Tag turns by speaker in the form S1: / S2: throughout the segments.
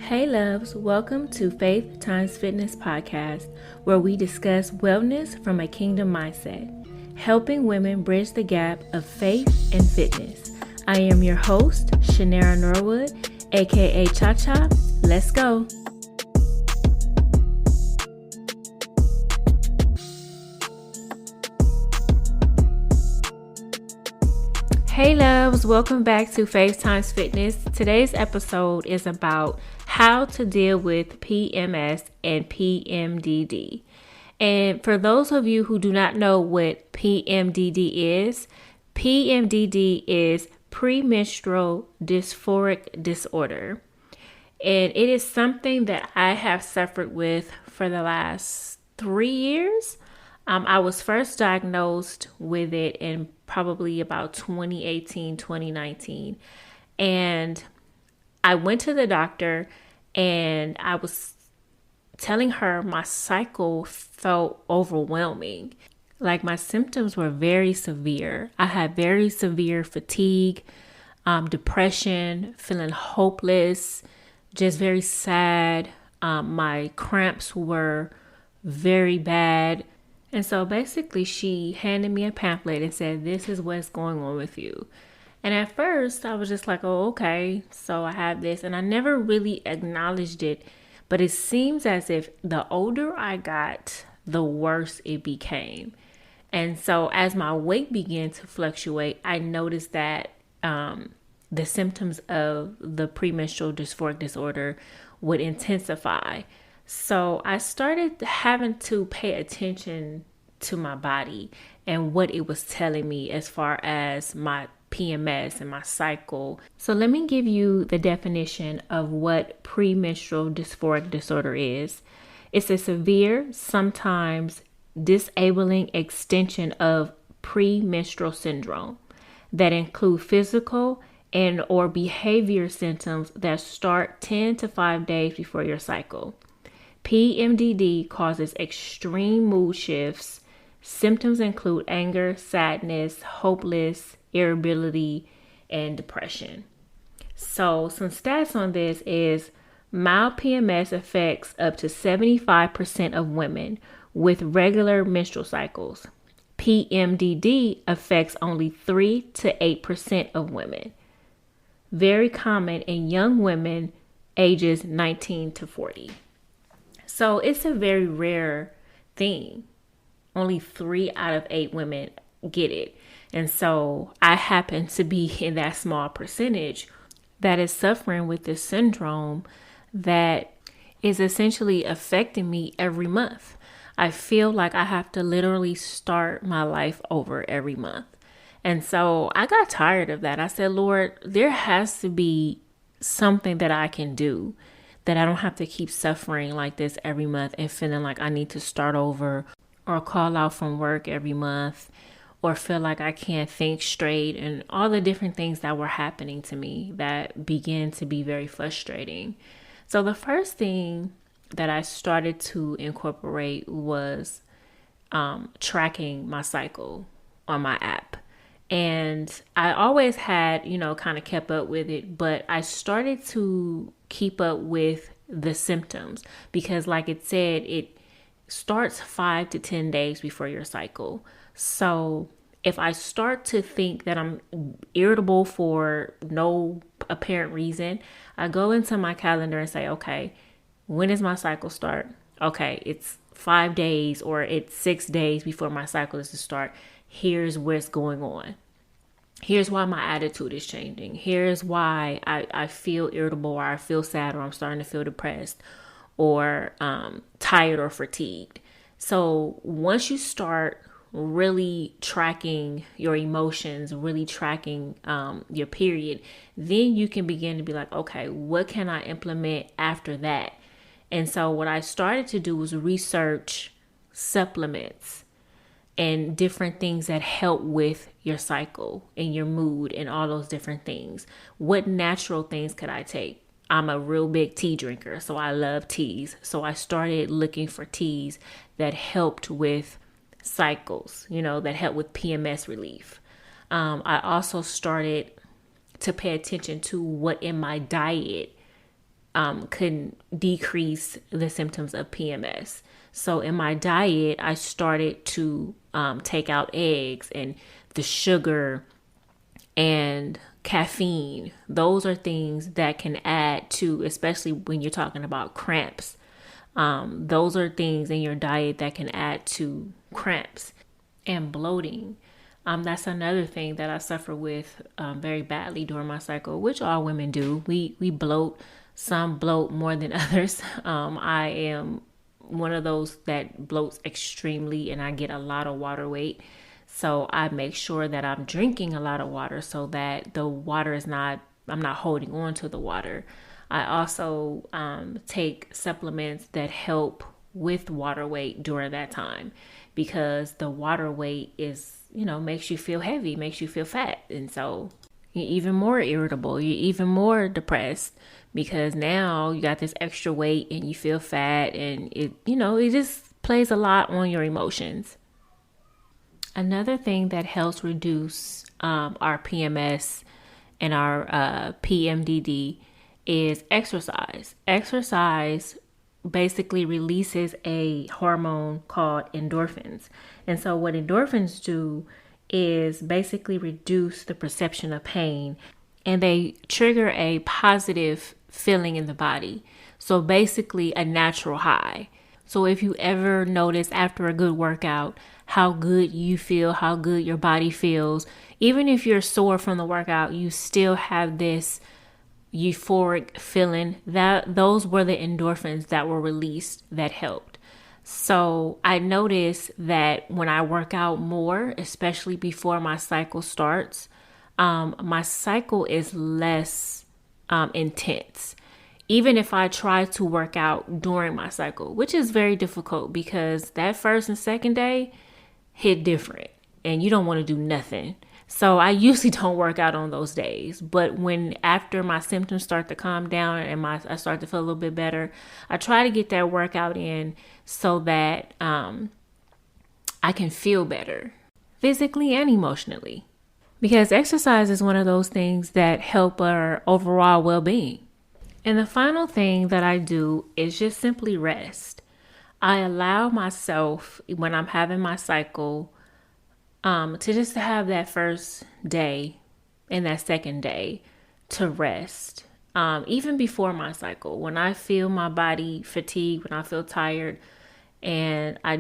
S1: Hey loves, welcome to Faith Times Fitness Podcast, where we discuss wellness from a kingdom mindset, helping women bridge the gap of faith and fitness. I am your host, Shanara Norwood, aka Cha Cha. Let's go. Hey loves, welcome back to Faith Times Fitness. Today's episode is about how to deal with PMS and PMDD. And for those of you who do not know what PMDD is premenstrual dysphoric disorder. And it is something that I have suffered with for the last 3 years. I was first diagnosed with it in probably about 2018, 2019. And I went to the doctor and I was telling her my cycle felt overwhelming. Like my symptoms were very severe. I had very severe fatigue, depression, feeling hopeless, just very sad. My cramps were very bad. And so basically she handed me a pamphlet and said, this is what's going on with you. And at first I was just like, oh, okay, so I have this. And I never really acknowledged it. But it seems as if the older I got, the worse it became. And so as my weight began to fluctuate, I noticed that the symptoms of the premenstrual dysphoric disorder would intensify. So I started having to pay attention to my body and what it was telling me as far as my PMS and my cycle. So let me give you the definition of what premenstrual dysphoric disorder is. It's a severe, sometimes disabling extension of premenstrual syndrome that include physical and or behavior symptoms that start 10 to 5 days before your cycle. PMDD causes extreme mood shifts. Symptoms include anger, sadness, hopeless, irritability, and depression. So some stats on this is mild PMS affects up to 75% of women with regular menstrual cycles. PMDD affects only 3 to 8% of women. Very common in young women ages 19 to 40. So it's a very rare thing. Only 3 out of 8 women get it. And so I happen to be in that small percentage that is suffering with this syndrome that is essentially affecting me every month. I feel like I have to literally start my life over every month. And so I got tired of that. I said, Lord, there has to be something that I can do, that I don't have to keep suffering like this every month and feeling like I need to start over or call out from work every month or feel like I can't think straight and all the different things that were happening to me that began to be very frustrating. So the first thing that I started to incorporate was tracking my cycle on my app. And I always had, kind of kept up with it, but I started to keep up with the symptoms because like it said, it starts 5 to 10 days before your cycle. So if I start to think that I'm irritable for no apparent reason, I go into my calendar and say, okay, when does my cycle start? Okay, it's 5 days or it's 6 days before my cycle is to start. Here's what's going on. Here's why my attitude is changing. Here's why I feel irritable or I feel sad or I'm starting to feel depressed or tired or fatigued. So once you start really tracking your emotions, really tracking your period, then you can begin to be like, okay, what can I implement after that? And so what I started to do was research supplements and different things that help with your cycle and your mood and all those different things. What natural things could I take? I'm a real big tea drinker, so I love teas. So I started looking for teas that helped with cycles, that help with PMS relief. I also started to pay attention to what in my diet could decrease the symptoms of PMS. So in my diet, I started to take out eggs and the sugar and caffeine. Those are things that can add to, especially when you're talking about cramps. Those are things in your diet that can add to cramps and bloating. That's another thing that I suffer with very badly during my cycle, which all women do. We bloat. Some bloat more than others. I am one of those that bloats extremely, and I get a lot of water weight. So I make sure that I'm drinking a lot of water so that the water is not, I'm not holding on to the water. I also take supplements that help with water weight during that time, because the water weight is, makes you feel heavy, makes you feel fat. And so you're even more irritable, you're even more depressed, because now you got this extra weight and you feel fat, and it just plays a lot on your emotions. Another thing that helps reduce our PMS and our PMDD is exercise. Exercise basically releases a hormone called endorphins. And so what endorphins do is basically reduce the perception of pain, and they trigger a positive feeling in the body. So basically a natural high. So if you ever notice after a good workout how good you feel, how good your body feels, even if you're sore from the workout, you still have this euphoric feeling. That those were the endorphins that were released that helped. So I noticed that when I work out more, especially before my cycle starts, my cycle is less intense. Even if I try to work out during my cycle, which is very difficult because that first and second day hit different and you don't want to do nothing. So I usually don't work out on those days. But after my symptoms start to calm down and I start to feel a little bit better, I try to get that workout in so that I can feel better physically and emotionally. Because exercise is one of those things that help our overall well-being. And the final thing that I do is just simply rest. I allow myself, when I'm having my cycle, to just have that first day and that second day to rest. Even before my cycle, when I feel my body fatigued, when I feel tired, and I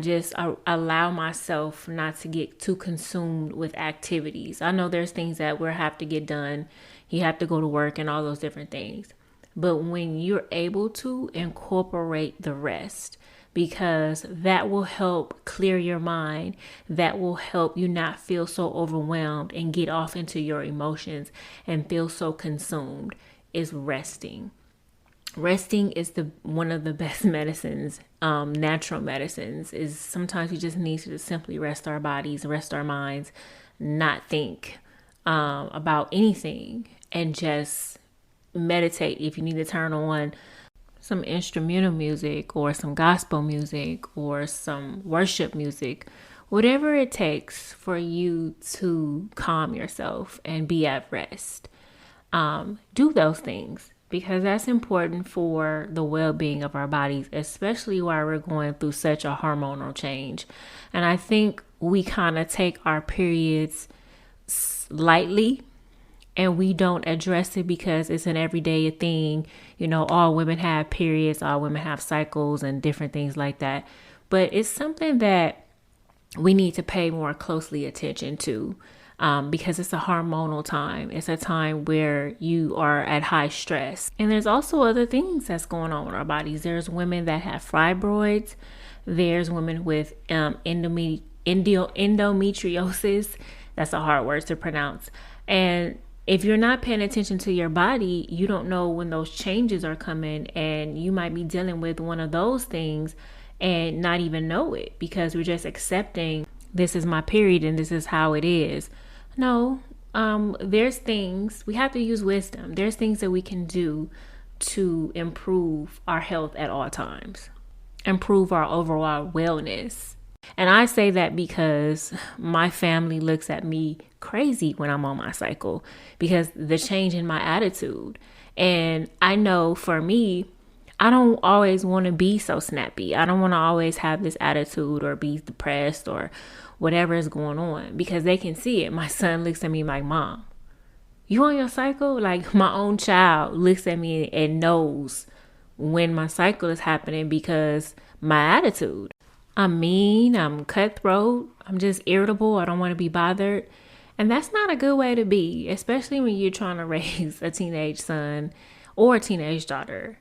S1: allow myself not to get too consumed with activities. I know there's things that we have to get done. You have to go to work and all those different things. But when you're able to incorporate the rest, because that will help clear your mind, that will help you not feel so overwhelmed and get off into your emotions and feel so consumed, is resting. Resting is one of the best medicines, natural medicines. Is sometimes we just need to simply rest our bodies, rest our minds, not think about anything, and just meditate. If you need to turn on some instrumental music or some gospel music or some worship music, whatever it takes for you to calm yourself and be at rest, do those things, because that's important for the well-being of our bodies, especially while we're going through such a hormonal change. And I think we kind of take our periods lightly, and we don't address it because it's an everyday thing. All women have periods, all women have cycles and different things like that. But it's something that we need to pay more closely attention to, because it's a hormonal time. It's a time where you are at high stress. And there's also other things that's going on with our bodies. There's women that have fibroids. There's women with endometriosis. That's a hard word to pronounce. And if you're not paying attention to your body, you don't know when those changes are coming, and you might be dealing with one of those things and not even know it, because we're just accepting this is my period and this is how it is. No, there's things we have to use wisdom. There's things that we can do to improve our health at all times, improve our overall wellness. And I say that because my family looks at me crazy when I'm on my cycle because the change in my attitude. And I know for me, I don't always want to be so snappy. I don't want to always have this attitude or be depressed or whatever is going on because they can see it. My son looks at me like, Mom, you on your cycle? Like my own child looks at me and knows when my cycle is happening because my attitude. I'm mean, I'm cutthroat, I'm just irritable, I don't want to be bothered. And that's not a good way to be, especially when you're trying to raise a teenage son or a teenage daughter.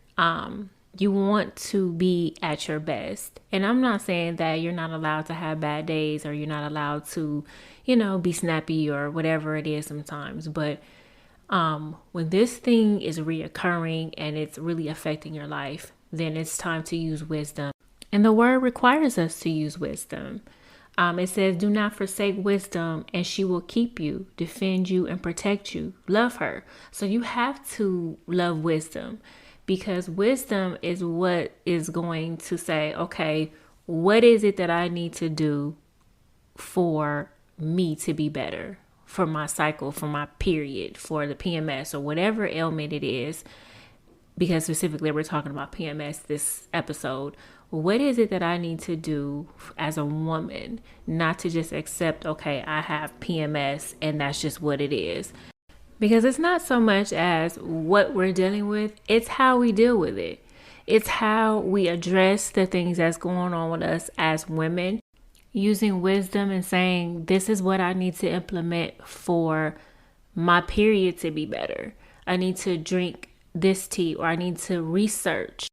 S1: You want to be at your best. And I'm not saying that you're not allowed to have bad days or you're not allowed to, be snappy or whatever it is sometimes. But when this thing is reoccurring and it's really affecting your life, then it's time to use wisdom. And the word requires us to use wisdom. It says, do not forsake wisdom and she will keep you, defend you, and protect you. Love her. So you have to love wisdom because wisdom is what is going to say, okay, what is it that I need to do for me to be better, for my cycle, for my period, for the PMS or whatever ailment it is, because specifically we're talking about PMS this episode. What is it that I need to do as a woman, not to just accept, okay, I have PMS and that's just what it is. Because it's not so much as what we're dealing with, it's how we deal with it. It's how we address the things that's going on with us as women, using wisdom and saying, this is what I need to implement for my period to be better. I need to drink this tea, or I need to research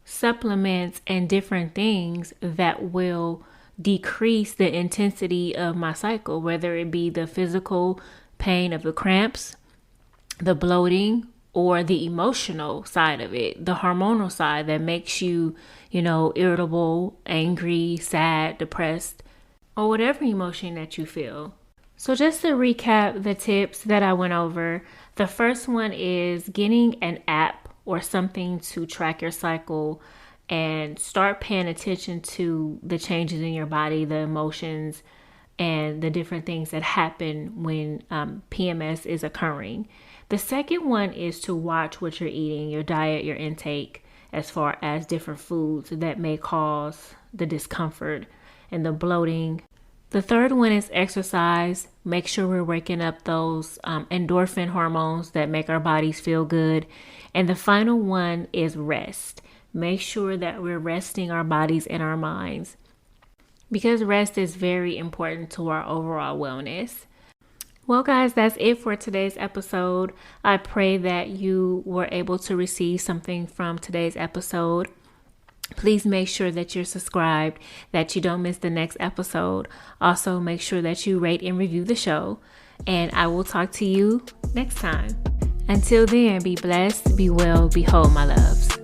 S1: supplements and different things that will decrease the intensity of my cycle, whether it be the physical pain of the cramps, the bloating, or the emotional side of it, the hormonal side that makes you, irritable, angry, sad, depressed, or whatever emotion that you feel. So just to recap the tips that I went over, the first one is getting an app or something to track your cycle and start paying attention to the changes in your body, the emotions, and the different things that happen when PMS is occurring. The second one is to watch what you're eating, your diet, your intake, as far as different foods that may cause the discomfort and the bloating. The third one is exercise. Make sure we're waking up those endorphin hormones that make our bodies feel good. And the final one is rest. Make sure that we're resting our bodies and our minds because rest is very important to our overall wellness. Well, guys, that's it for today's episode. I pray that you were able to receive something from today's episode. Please make sure that you're subscribed, that you don't miss the next episode. Also, make sure that you rate and review the show. And I will talk to you next time. Until then, be blessed, be well, be whole, my loves.